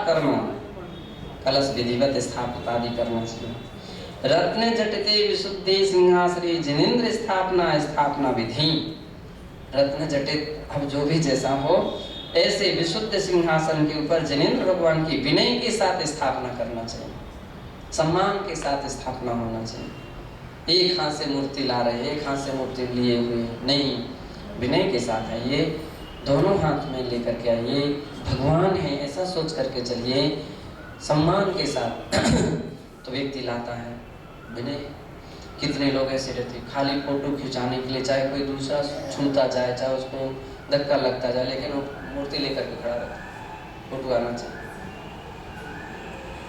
कर्म कलश विधिवत स्थापित आदि करना चाहिए। रत्न जटिते विशुद्धि सिंहासने जिनेन्द्र स्थापना विधि। रत्न जटित, अब जो भी जैसा हो, ऐसे विशुद्ध सिंहासन के ऊपर जिनेन्द्र भगवान की विनय के साथ स्थापना करना चाहिए, सम्मान के साथ स्थापना होना चाहिए। एक हाथ से मूर्ति ला रहे, एक हाथ से मूर्ति लिए हुए नहीं, विनय के साथ है, ये दोनों हाथ में लेकर के आइए, भगवान है ऐसा सोच करके चलिए, सम्मान के साथ तो व्यक्ति लाता है विनय। कितने लोग ऐसे रहते खाली फोटो खिंचाने के लिए, चाहे कोई दूसरा छूता जाए, चाहे उसको धक्का लगता जाए, लेकिन वो मूर्ति लेकर के खड़ा रहता है, फोटो आना चाहिए,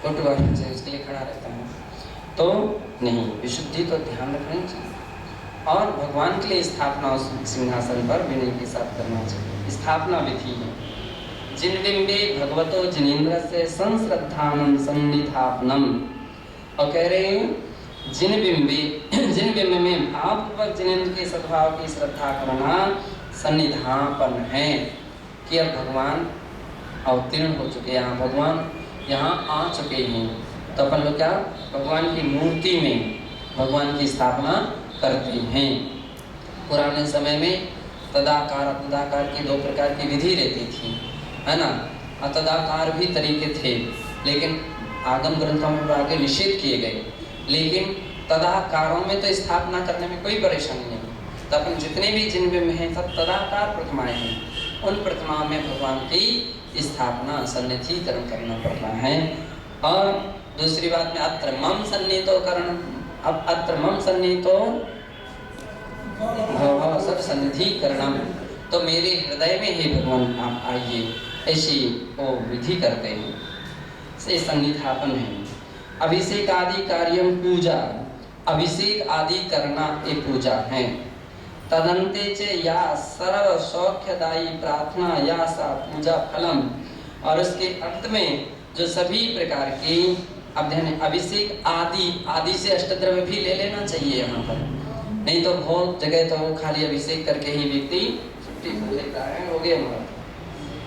फोटो आना चाहिए, उसके लिए खड़ा रहता है। तो नहीं, विशुद्धि तो ध्यान रखनी चाहिए। और भगवान के लिए स्थापना उस सिंहासन पर विनय के साथ करना चाहिए। स्थापना विधि है जिन बिंबे भगवतो जिनेन्द्र से संश्रद्धानम सन्निधापनम। और कह रहे हैं जिन बिंब में भावपूर्वक जिनेन्द्र के सद्भाव की श्रद्धा करना सन्निधापन है कि अब भगवान अवतीर्ण हो चुके हैं, यहाँ भगवान यहाँ आ चुके हैं, तो अपन लोग क्या भगवान की मूर्ति में भगवान की स्थापना करते हैं। पुराने समय में तदाकार तदाकार की दो प्रकार की विधि रहती थी, है ना। तदाकार भी तरीके थे, लेकिन आगम ग्रंथों में आगे निषेध किए गए, लेकिन तदाकारों में तो स्थापना करने में कोई परेशानी नहीं। तो अपन जितने भी जिनमें हैं सब तदाकार प्रतिमाएं हैं, उन प्रतिमाओं में भगवान की स्थापना सन्निधिकरण करना पड़ता है। और दूसरी बात में अत्र मम सन्निहितो करण, अब अत्र मम सन्निहितो भव सब सन्निधिकरणम, तो मेरे हृदय में ही भगवान आप आइए, ऐसी वो विधि करते हैं, से सन्निधापन है। अभिषेक आदि कार्यम पूजा, अभिषेक आदि करना ये पूजा है। तदंते च या सर्व सौख्यदायी प्रार्थना या सा पूजा फलम, और उसके अंत में जो सभी प्रकार की अध्ययन अभिषेक आदि, आदि से अष्टद्रव्य भी ले लेना चाहिए यहाँ पर, नहीं तो बहुत जगह तो खाली अभिषेक करके ही व्यक्ति छुट्टी हो लेता है, हो गया हमारा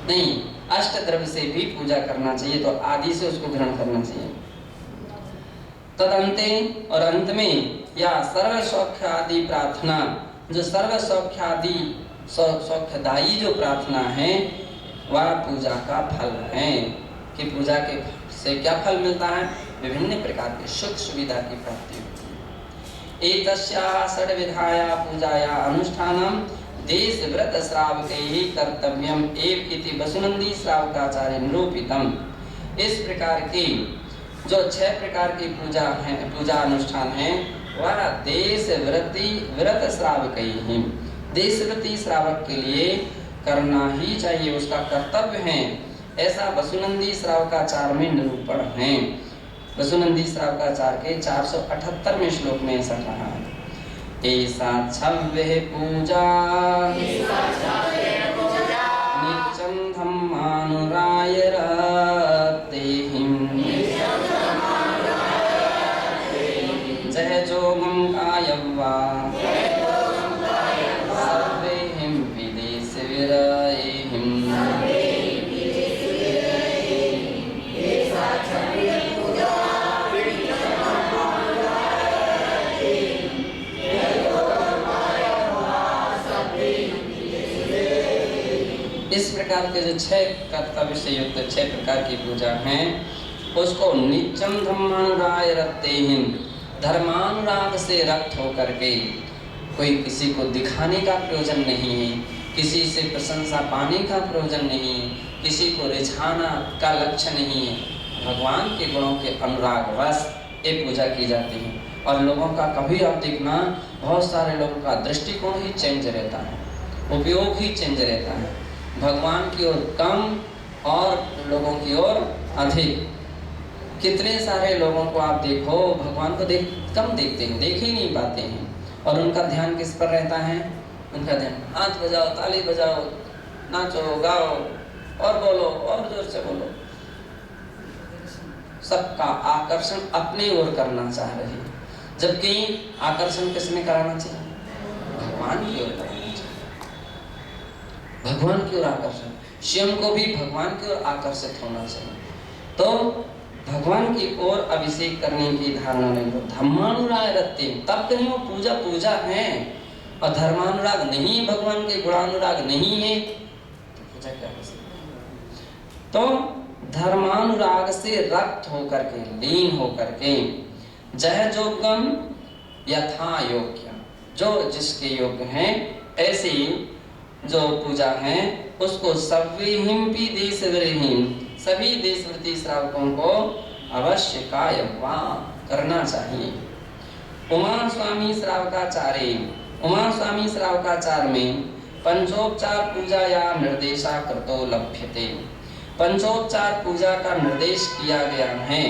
नहीं, अष्टद्रव्य से भी पूजा करना चाहिए, तो आदि से उसको ग्रहण करना चाहिए। तदंते और अंत में या सर्व सौख्य आदि प्रार्थना, जो सर्व सौख्य आदि सौख्यदायी जो प्रार्थना है वह पूजा का फल है। कि पूजा के से क्या फल मिलता है, विभिन्न प्रकार के सुख सुविधा की प्राप्ति होती है। एतस्याः षड्विधाया पूजाया अनुष्ठानम देश व्रत श्रावकैः कर्तव्यम एव इति वसुनंदी श्रावकाचार्य निरूपितम। इस प्रकार की जो 6 प्रकार की पूजा है, पूजा अनुष्ठान है, वह देश व्रत श्रावकैः, देशव्रती श्रावक के लिए करना ही चाहिए, उसका कर्तव्य है, ऐसा वसुनंदी श्रावकाचार्य में निरूपण है। वसुनंदी श्रावकाचार्य के 478वें श्लोक में ऐसा कहा है, ऐसा छव्य पूजा नित्यं धम्मानुराय रतेहिं जय जोगं कायं वा सर्वेहिं विदेश विरयेहिं। इस प्रकार के जो 6 कर्तव्य से युक्त 6 प्रकार की पूजा हैं, उसको नित्यम धम्मानुराय रतेहिं, धर्मानुराग से रक्त होकर के, कोई किसी को दिखाने का प्रयोजन नहीं है, किसी से प्रशंसा पाने का प्रयोजन नहीं है, किसी को रिझाना का लक्ष्य नहीं है, भगवान के गुणों के अनुराग वश ये पूजा की जाती है। और लोगों का कभी आप देखना, बहुत सारे लोगों का दृष्टिकोण ही चेंज रहता है, उपयोग ही चेंज रहता है, भगवान की ओर कम और लोगों की ओर अधिक। कितने सारे लोगों को आप देखो, भगवान को कम देखते हैं, देख ही नहीं पाते हैं, और उनका ध्यान किस पर रहता है, उनका ध्यान हाथ बजाओ, ताली बजाओ, नाचो, गाओ और बोलो और जोर से बोलो, सबका आकर्षण अपने ओर करना चाह रहे हैं, जबकि आकर्षण किसमें कराना चाहिए, भगवान की ओर कराना चाहिए, भगवान की ओर आकर्षण, स्वयं को भी भगवान की ओर आकर्षित होना चाहिए। तो भगवान की ओर अभिषेक करने की धारणा नहीं हो। धर्मानुराग रखते तब कहीं वो पूजा पूजा है, और धर्मानुराग नहीं है, भगवान के गुणानुराग नहीं है, तो पूजा क्या हो सकती। तो धर्मानुराग से रक्त होकर के, लीन होकर के, जह जोगम यथा योग्य, जो जिसके योग्य है ऐसी जो पूजा है उसको सविहिंपि देशवृहिं, सभी देशवृति श्रावकों को अवश्य कायवा करना चाहिए। उमा स्वामी श्रावकाचार्य, उमा स्वामी श्रावकाचार में पंचोपचार पूजा या निर्देशा कृतो लभ्यते, पंचोपचार पूजा का निर्देश किया गया है।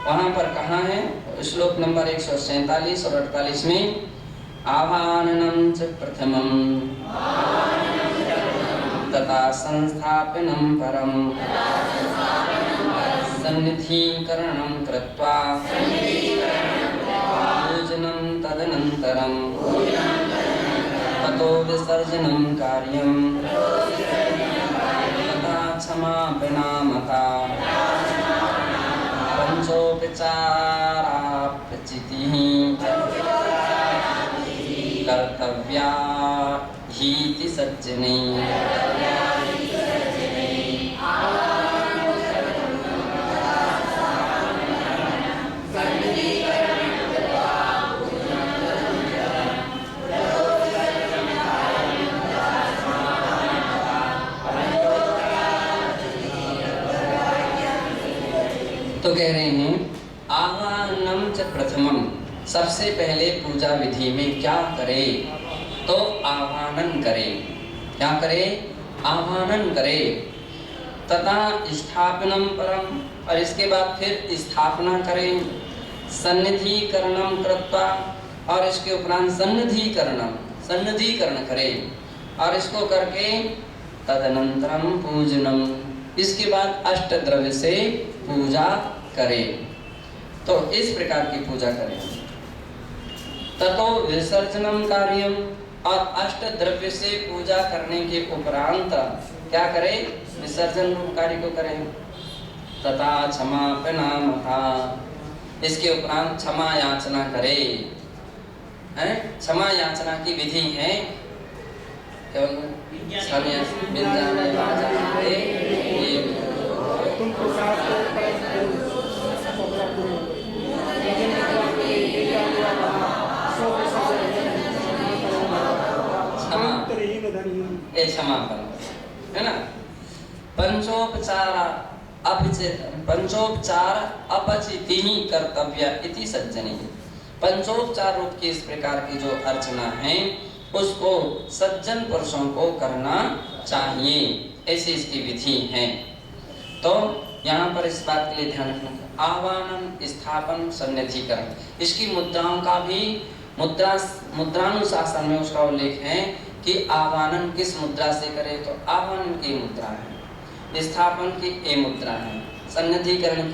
वहां पर कहाँ है? श्लोक नंबर 147 और 48 में आवाहनम च प्रथमम तथा संस्थापनम परम सन्निधिकरणं कृत्वा पूजनं तदनन्तरं ततो विसर्जनं कार्यं तथा क्षमापणामता पंचोपचाराप्यचितिः कर्तव्या हीति सज्जने। तो कह रहे हैं आवाहनम च प्रथमम, सबसे पहले पूजा विधि में क्या करे? तो आवाहन करे। क्या करे? आवाहन करे। तथा स्थापनम परम, और इसके बाद फिर स्थापना करे। सन्निधिकरणम कृत्वा, और इसके उपरांत सन्निधिकरण करे, और इसको करके तदनंतरम पूजनम, इसके बाद अष्टद्रव्य से पूजा करे। तो इस प्रकार की पूजा करें। ततो विसर्जनम कार्यम, और अष्टद्रव्य से पूजा करने के उपरांत क्या करे? विसर्जन रूप कार्य को करें। तथा क्षमापणामता, इसके उपरांत क्षमा याचना करे। क्षमा याचना की विधि है क्षमापन, है ना। पंचोपचार अपचितिः कर्तव्य इति सज्जने, पंचोपचार रूप की इस प्रकार की जो अर्चना है उसको सज्जन पुरुषों को करना चाहिए, ऐसी इसकी विधि है। तो यहाँ पर इस बात के लिए ध्यान रखना, आवाहन, स्थापन, सन्निधिकरण, इसकी मुद्राओं का भी मुद्रानुशासन में उसका उल्लेख है कि आवाहन किस मुद्रा से करे। तो आवाहन की मुद्रा है, स्थापन की ए मुद्रा है, सन्निधिकरण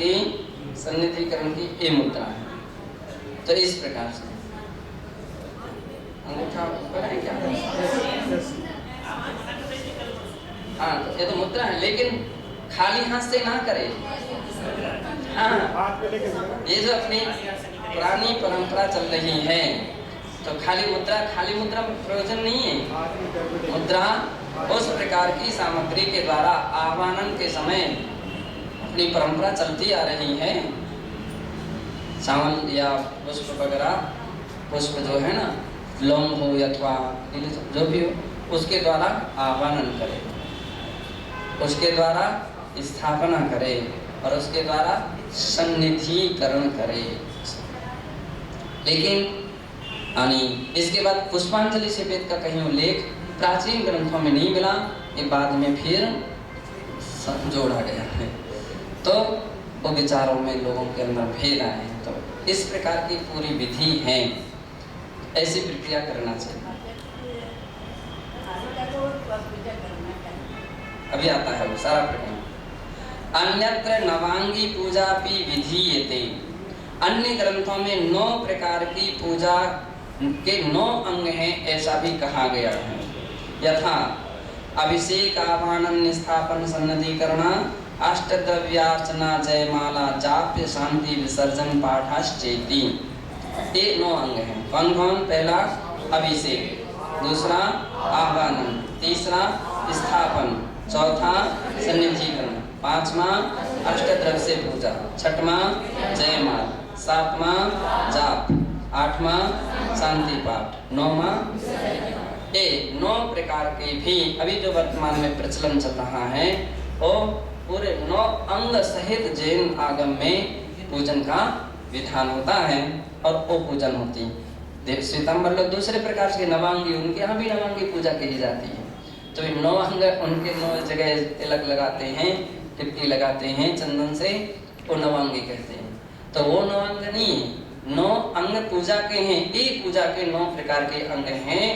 की ए मुद्रा है। तो इस प्रकार से अंगूठा ऊपर है क्या? हाँ, तो ये तो मुद्रा है, लेकिन खाली हाथ से ना करे। हाँ, ये जो अपनी पुरानी परंपरा चल रही है, तो खाली मुद्रा में प्रयोजन नहीं है। मुद्रा उस प्रकार की सामग्री के द्वारा आह्वान के समय अपनी परंपरा चलती आ रही है। चावल या पुष्प वगैरह, पुष्प जो है ना, लौंग हो अथवा जो भी हो, उसके द्वारा आह्वान करे, उसके द्वारा स्थापना करे और उसके द्वारा सन्निधिकरण करे। लेकिन इसके बाद पुष्पांजलि से वेद का कहीं उल्लेख प्राचीन ग्रंथों में नहीं मिला, ये बाद में फिर जोड़ा गया है। तो वो विचारों में लोगों के अंदर भेद आए हैं। तो इस प्रकार की पूरी विधि है, ऐसी प्रक्रिया करना चाहिए। अभी आता है वो सारा प्रकरण। अन्यत्र नवांगी पूजा भी विधीयते, अन्य ग्रंथों में 9 प्रकार की पूजा के 9 अंग हैं, ऐसा भी कहा गया है। यथा अभिषेक, आवाहन, स्थापन, सन्निधिकरण, अष्टद्रव्यार्चना जयमाला जाप्य शांति विसर्जन पाठाश्चेति। ये 9 अंग हैं। कौन कौन? पहला अभिषेक, दूसरा आह्वान, तीसरा स्थापन, चौथा सन्निधिकरण, पांचवा अष्टद्रव्य से पूजा, छठवां जयमाल, सातवां जाप, आठवां शांति पाठ, नौवां ये 9 प्रकार के भी अभी जो वर्तमान में प्रचलन चल रहा है वो पूरे 9 अंग सहित जैन आगम में पूजन का विधान होता है और वो पूजन होती है। देव श्वेतांबर लोग दूसरे प्रकार से नवांगी, उनके यहाँ भी नवांगी पूजा की जाती है। तो 9 अंग उनके 9 जगह तिलक लगाते हैं, टिप्पी लगाते हैं चंदन से, वो नवांगी कहते हैं। तो वो 9 अंग नहीं है, 9 अंग पूजा के हैं। एक पूजा के 9 प्रकार के अंग हैं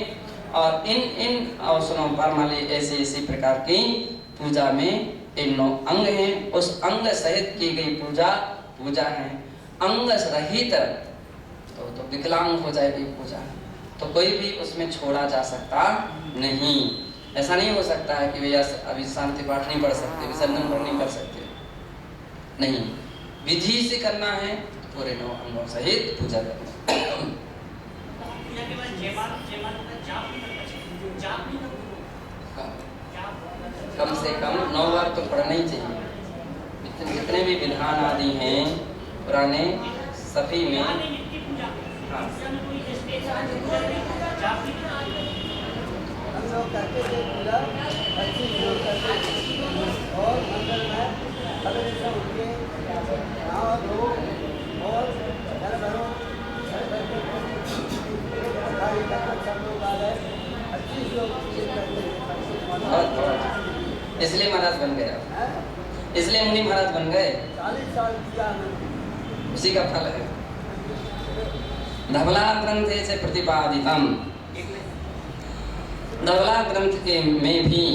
और इन अवसरों पर मान ली ऐसी प्रकार की पूजा में इन 9 अंग हैं। उस अंग सहित की गई पूजा है। अंग रहित तो विकलांग हो जाएगी पूजा, तो कोई भी उसमें छोड़ा जा सकता नहीं। ऐसा नहीं हो सकता है कि भैया अभी शांति पाठ नहीं पढ़ सकते, विसर्जन नहीं कर सकते, नहीं, विधि से करना है, पूरे 9 अंगों सहित पूजा करना। कम से कम 9 बार तो पढ़ना ही चाहिए। जितने भी विधान आदि हैं पुराने सभी में, हाँ, इसलिए महाराज बन गए, इसलिए मुनि महाराज बन गए, 40 साल किया उसी का फल है। धवला ग्रंथ से प्रतिपादितम, धवला ग्रंथ के में भी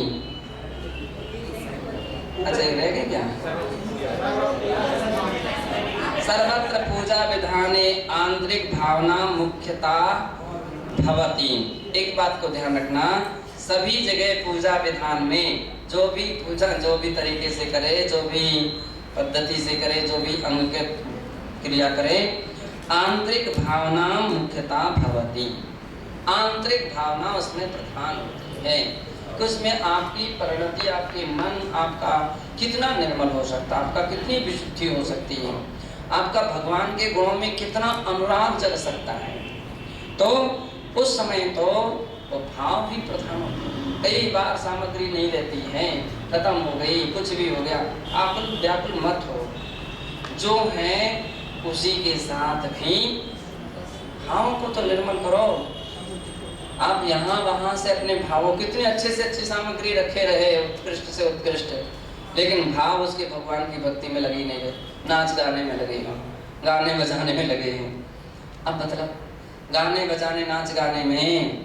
अच्छा रह गए क्या? सर्वत्र पूजा विधाने आंतरिक भावना मुख्यता भवति। एक बात को ध्यान रखना, सभी जगह पूजा विधान में जो भी पूजा जो भी तरीके से करे, जो भी पद्धति से करे, जो भी अंग के क्रिया करे, आंतरिक भावना मुख्यता भवति। आंतरिक भावना उसमें प्रधान होती है कि उसमें आपकी परिणति, आपके मन आपका कितना निर्मल हो सकता है, आपका कितनी विशुद्धि हो सकती है, आपका भगवान के गुणों में कितना अनुराग जग सकता है। तो उस समय तो वो भाव भी प्रधान होता है। कई बार सामग्री नहीं रहती है, खत्म हो गई, कुछ भी हो गया, आकुल व्याकुल मत हो, जो है उसी के साथ भी भावों को तो निर्मल करो। आप यहाँ वहाँ से अपने भावों, कितने अच्छे से अच्छी सामग्री रखे रहे, उत्कृष्ट से उत्कृष्ट, लेकिन भाव उसके भगवान की भक्ति में लगी नहीं है, नाच गाने में लगे हैं, गाने बजाने में लगे हैं। अब मतलब गाने बजाने नाच गाने में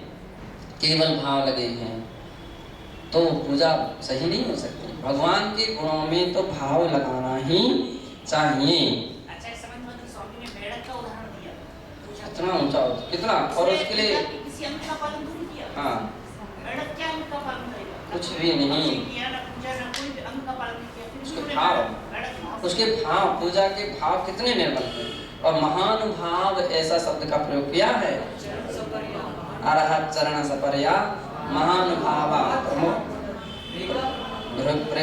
केवल भाव लगे हैं तो पूजा सही नहीं हो सकती। भगवान के गुणों में तो भाव लगाना ही चाहिए। अच्छा, इस समय मतलब स्वामी ने मेढक का उदाहरण दिया, कितना ऊंचा हो, कितना, और उसके लिए किसी अंग का पालन नहीं किया। हाँ, मेढक क्या अंग का पालन करेगा? कुछ भी नहीं किया, ना पूजा, ना कोई अंग का पालन नहीं किया। उसके भाव, उसके भाव, पूजा के भाव कितने निर्मल हैं। और महानुभाव ऐसा शब्द का प्रयोग किया है, अरहत चरण सपर्या महानुभावा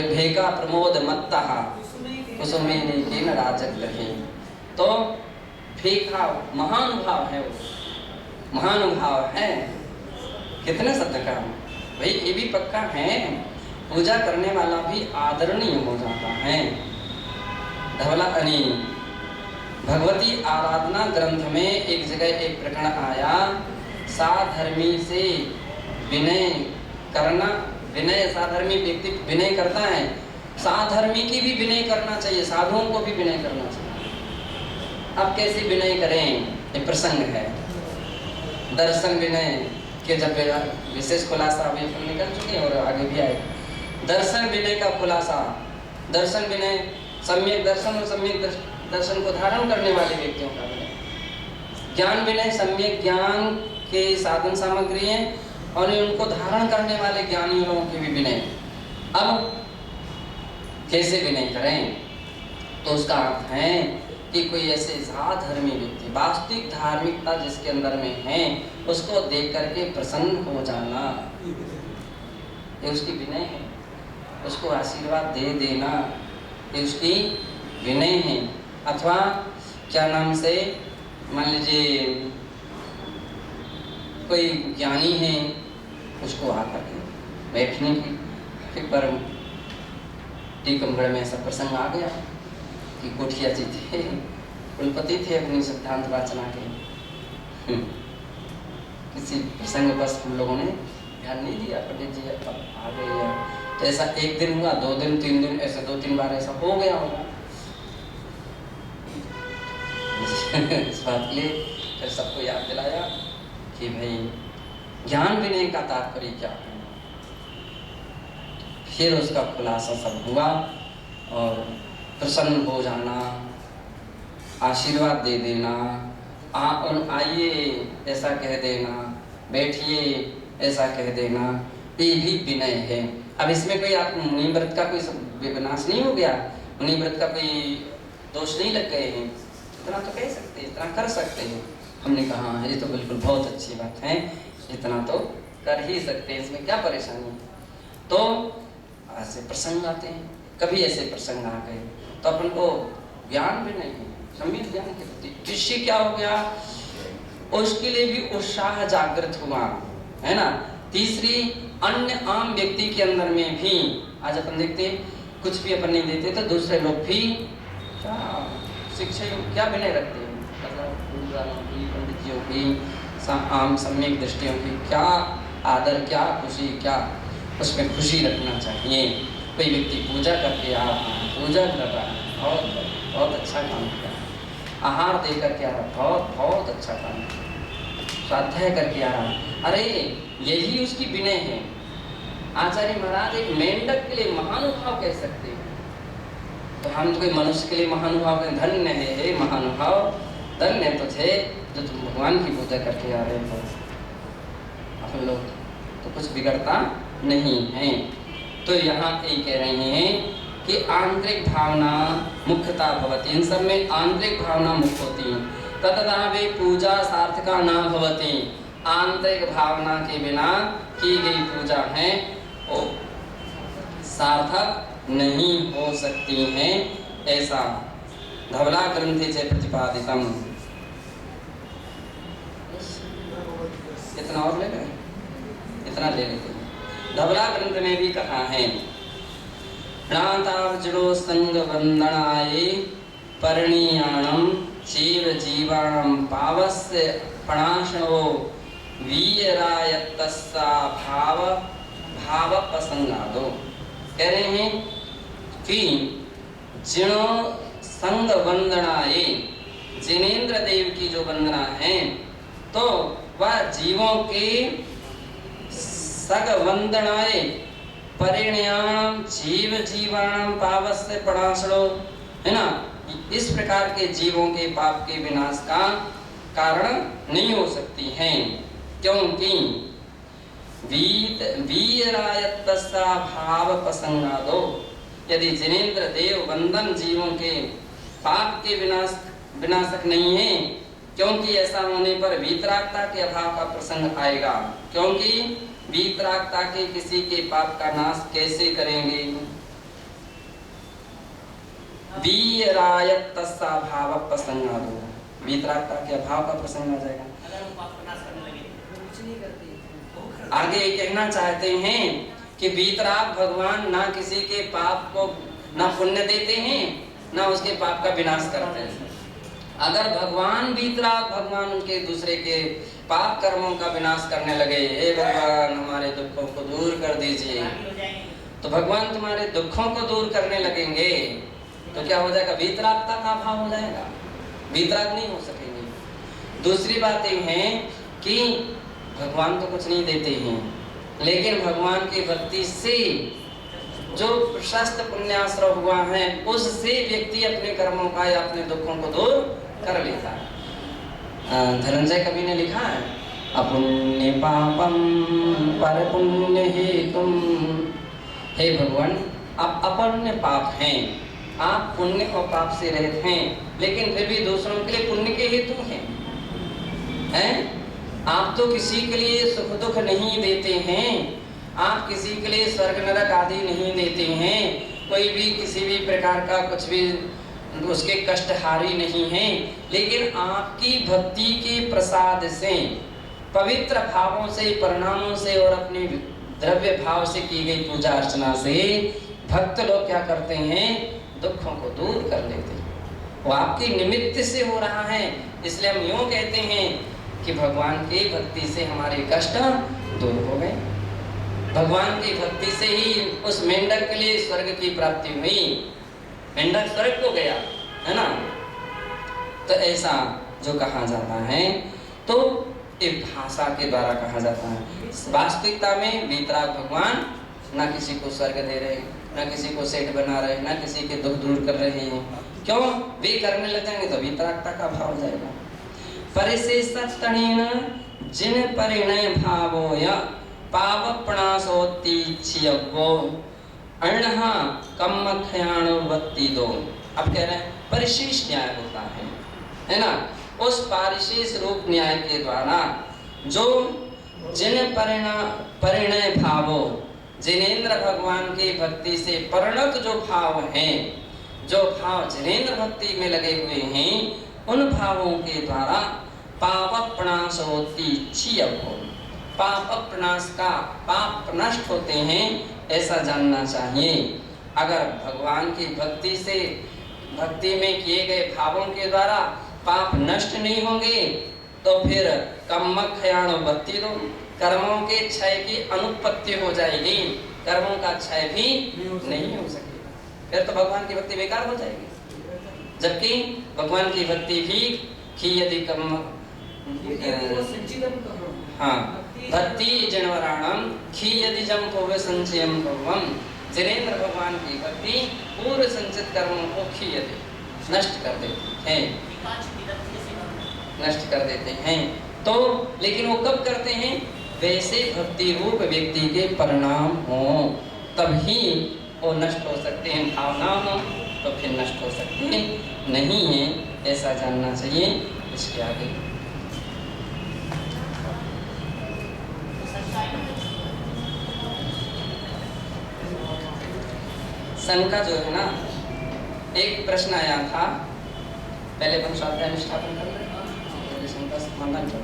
भेका प्रमोद मत्तः कुसुमेनि केन राजक लहे। तो भेका महानुभाव है, वो महानुभाव है। कितने शब्द का भाई, ये भी पक्का है, पूजा करने वाला भी आदरणीय हो जाता है। धवला अनी भगवती आराधना ग्रंथ में एक जगह एक प्रकरण आया, साधर्मी से विनय करना, विनय, साधर्मी व्यक्ति विनय करता है, साधर्मी की भी विनय करना चाहिए, साधुओं को भी विनय करना चाहिए। अब कैसे विनय करें, ये प्रसंग है। दर्शन विनय के जब विशेष खुलासा अभी अपन निकल चुके हैं और आगे भी आए। दर्शन विनय का खुलासा, दर्शन विनय सम्यक दर्शन और सम्यक दर्शन को धारण करने वाले व्यक्तियों का विनय। ज्ञान विनय सम्यक ज्ञान के साधन सामग्री है और उनको धारण करने वाले ज्ञानी लोगों के भी विनय। अब कैसे विनय करें? तो उसका अर्थ है कि कोई ऐसे धर्मी व्यक्ति, वास्तविक धार्मिकता जिसके अंदर में है, उसको देख करके प्रसन्न हो जाना, ये उसकी विनय है। उसको आशीर्वाद दे देना, ये उसकी विनय है। अथवा क्या नाम से, मान लीजिए कोई ज्ञानी है, उसको आकर के बैठने की, फिर पर टीकमगढ़ में ऐसा प्रसंग आ गया कि कोठिया जी थे, कुलपति थे अपनी सिद्धांत वाचना के। किसी प्रसंग बस हम लोगों ने ध्यान नहीं दिया, पंडित जी अब आ गए हैं, तो ऐसा एक दिन हुआ, 2 दिन 3 दिन, ऐसे 2-3 बार ऐसा हो गया होगा। इस बात के लिए फिर सबको याद दिलाया कि भाई ज्ञान विनय का तात्पर्य क्या है। फिर उसका खुलासा सब हुआ और प्रसन्न हो जाना, आशीर्वाद दे देना, आइए ऐसा कह देना, बैठिए ऐसा कह देना, ये भी विनय है। अब इसमें कोई आप मुनि व्रत का कोई विनाश नहीं हो गया, मुनि व्रत का कोई दोष नहीं लग गए हैं, इतना तो कह सकते हैं, इतना कर सकते हैं। हमने कहा ये तो बिल्कुल बहुत अच्छी बात है, इतना तो कर ही सकते हैं, इसमें क्या परेशानी। तो ऐसे प्रसंग आते हैं, कभी ऐसे प्रसंग आ गए तो अपन को ज्ञान भी नहीं है, सम्यक ज्ञान के प्रति जिससे क्या हो गया, उसके लिए भी उत्साह जागृत हुआ, है ना। तीसरी, अन्य आम व्यक्ति के अंदर में भी, आज अपन देखते हैं कुछ भी अपन नहीं देते तो दूसरे लोग भी क्या शिक्षा क्या विनय रखते हैं, मतलब पंडित की आम सम्यक दृष्टियों की क्या आदर, क्या खुशी, क्या उसमें खुशी रखना चाहिए। कोई व्यक्ति पूजा करके आ रहा है, पूजा कर रहा है, बहुत बहुत अच्छा काम किया, आहार दे करके आ रहा है, बहुत बहुत अच्छा काम किया, स्वाध्याय करके आ रहा है, अरे यही उसकी विनय है। आचार्य महाराज एक मेंढक के लिए महानुभाव कह सकते हैं, तो हम तो कोई मनुष्य के लिए महानुभाव कहें, धन्य है हे महानुभाव, धन्य तुझे जो तुम भगवान की पूजा करके आ रहे हो। अपन लोग तो कुछ बिगड़ता नहीं है। तो यहाँ ये कह रहे हैं कि आंतरिक भावना मुख्यता भवति, इन सब में आंतरिक भावना मुख्य होती है। ततः वे पूजा सार्थका न भवति, आंतरिक भावना के बिना की गई पूजा है वो सार्थक नहीं हो सकती है, ऐसा धवला ग्रंथि से प्रतिपादितम। इतना और ले लें, इतना ले लेते हैं। धवला ग्रंथ में भी कहा है, प्रातावजड़ो संग वंदनाये परिणीयाणम जीव जीवाणम पावस्य पणाशनो वीरायत्तस्सा भाव भाव प्रसंगादो। कह रहे हैं कि जिनो संग वंदनाये, जिनेन्द्र देव की जो वंदना है, तो वह जीवों के सग वंदनाए परिणयाम जीव जीवाणम पावस्य पणाशनो, है ना, इस प्रकार के जीवों के पाप के विनाश का कारण नहीं हो सकती हैं, क्योंकि वीरायत्तस्सा भाव प्रसंगादो। यदि जिनेन्द्र देव वंदन जीवों के पाप के विनाशक नहीं है, क्योंकि ऐसा होने पर वीतरागता के अभाव का प्रसंग आएगा, क्योंकि वीतरागता के किसी के पाप का नाश कैसे करेंगे। वीरायत्तस्सा भाव प्रसंगादो, वीतरागता के अभाव का प्रसंग आ जाएगा। अगर वो पाप का नाश करने लगे कुछ नहीं करते। आगे कहना चाहते हैं कि वीतराग भगवान ना किसी के पाप को ना पुण्य देते हैं, ना उसके पाप का विनाश करते हैं। अगर भगवान वीतराग भगवान उनके दूसरे के पाप कर्मों का विनाश करने लगे, हे भगवान हमारे दुखों को दूर कर दीजिए, तो भगवान तुम्हारे दुखों को दूर करने लगेंगे, तो क्या हो जाएगा, वीतरागता का अभाव हो जाएगा, वीतराग नहीं हो सकेंगे। दूसरी बात ये है कि भगवान तो कुछ नहीं देते हैं, लेकिन भगवान की भक्ति से जो प्रशस्त पुण्याश्रय हुआ है, उससे व्यक्ति अपने कर्मों का या अपने दुखों को दूर कर लेता है। धनंजय कवि ने लिखा है, अपुण्य पापम पर पुण्य हेतुम, हे भगवान आप अपुण्य पाप हैं, आप पुण्य और पाप से रहित हैं, लेकिन फिर भी दूसरों के लिए पुण्य के हेतु हैं। आप तो किसी के लिए सुख दुख नहीं देते हैं, आप किसी के लिए स्वर्ग नरक आदि नहीं देते हैं, कोई भी किसी भी प्रकार का कुछ भी उसके कष्टहारी नहीं है, लेकिन आपकी भक्ति के प्रसाद से, पवित्र भावों से, परिणामों से और अपने द्रव्य भाव से की गई पूजा अर्चना से भक्त लोग क्या करते हैं, दुखों को दूर कर लेते हैं। वो आपके निमित्त से हो रहा है, इसलिए हम यूँ कहते हैं कि भगवान की भक्ति से हमारे कष्ट दूर हो गए। भगवान की भक्ति से ही उस मेंढक के लिए स्वर्ग की प्राप्ति हुई, मेंढक स्वर्ग को गया, है ना। तो ऐसा जो कहा जाता है तो एक भाषा के द्वारा कहा जाता है। वास्तविकता में वीतराग भगवान ना किसी को स्वर्ग दे रहे, ना किसी को सेठ बना रहे, ना किसी के दुख दूर कर रहे हैं। क्यों? वे करने लग जाएंगे तो वीतरागता का भाव हो जाएगा। परिशेषणेन जिन परिणय भावो या पावपणासोतिच्छियवो अण्णहा कम्मखयाणुवत्ति दो। अब कह रहे हैं परिशेष न्याय होता है ना। उस परिशेष रूप न्याय के द्वारा जो जिन परिणय भावो, जिनेन्द्र भगवान की भक्ति से परिणत जो भाव हैं, जो भाव जिनेन्द्र भक्ति में लगे हुए हैं, उन भावों के द्वारा पावपणासोतिच्छियवो, पाप प्रनाश का, पाप नष्ट होते हैं, ऐसा जानना चाहिए। अगर भगवान की भक्ति से, भक्ति में किए गए भावों के द्वारा पाप नष्ट नहीं होंगे तो फिर कम्मखयाणुवत्ति दो, कर्मों के क्षय की अनुत्पत्ति हो जाएगी, कर्मों का क्षय भी नहीं हो सकेगा, फिर तो भगवान की भक्ति बेकार हो जाएगी। जबकि भगवान की भक्ति भी यदि कर्म भक्ति जनवराणम खीयदि जम भोवे संचयम भवम। जिनेन्द्र भगवान की भक्ति पूर्व संचित कर्मों को खीयदि नष्ट कर देते हैं, नष्ट कर देते हैं। तो लेकिन वो कब करते हैं? वैसे भक्ति रूप व्यक्ति के परिणाम हो तभी वो नष्ट हो सकते हैं, भावना हो तो फिर नष्ट हो सकते नहीं है, ऐसा जानना चाहिए। इसके आगे शंका जो है ना, एक प्रश्न आया था, पहले हम स्वाध्याय निष्ठापन कर रहे हैं, शंका समाधान कर